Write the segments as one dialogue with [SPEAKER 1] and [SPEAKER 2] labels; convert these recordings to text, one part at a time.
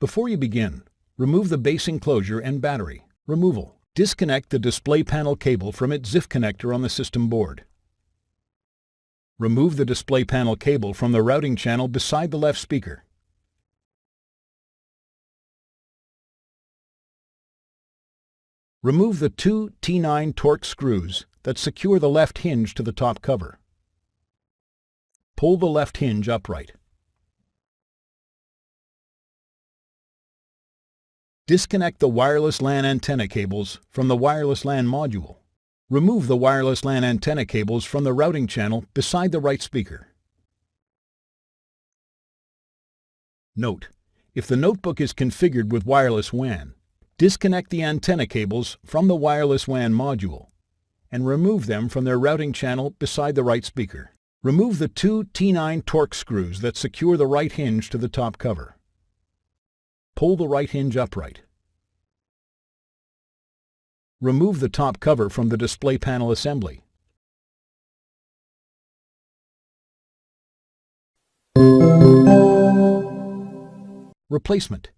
[SPEAKER 1] Before you begin, remove the base enclosure and battery. Removal. Disconnect the display panel cable from its ZIF connector on the system board. Remove the display panel cable from the routing channel beside the left speaker. Remove the two T9 Torx screws that secure the left hinge to the top cover. Pull the left hinge upright. Disconnect the wireless LAN antenna cables from the wireless LAN module. Remove the wireless LAN antenna cables from the routing channel beside the right speaker. Note: if the notebook is configured with wireless WAN, disconnect the antenna cables from the wireless WAN module and remove them from their routing channel beside the right speaker. Remove the two T9 Torx screws that secure the right hinge to the top cover. Pull the right hinge upright. Remove the top cover from the display panel assembly. Replacement.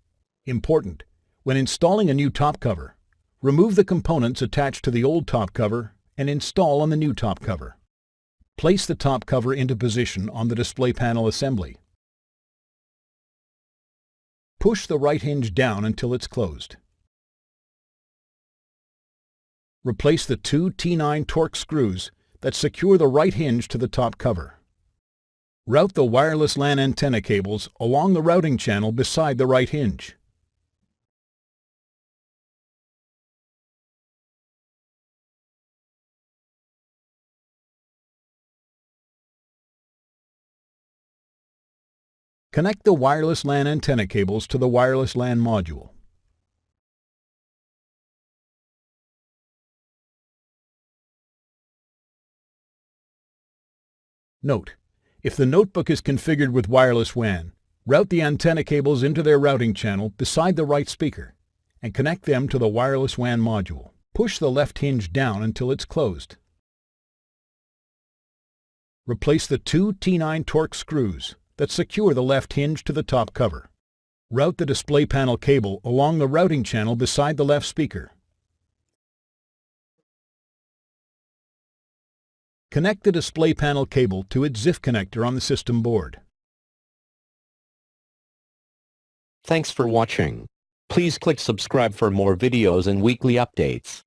[SPEAKER 1] Important. When installing a new top cover, remove the components attached to the old top cover and install on the new top cover. Place the top cover into position on the display panel assembly. Push the right hinge down until it's closed. Replace the two T9 Torx screws that secure the right hinge to the top cover. Route the wireless LAN antenna cables along the routing channel beside the right hinge. Connect the wireless LAN antenna cables to the wireless LAN module. Note: if the notebook is configured with wireless WAN, route the antenna cables into their routing channel beside the right speaker and connect them to the wireless WAN module. Push the left hinge down until it's closed. Replace the two T9 Torx screws that secure the left hinge to the top cover. Route the display panel cable along the routing channel beside the left speaker. Connect the display panel cable to its ZIF connector on the system board.
[SPEAKER 2] Thanks for watching. Please click subscribe for more videos and weekly updates.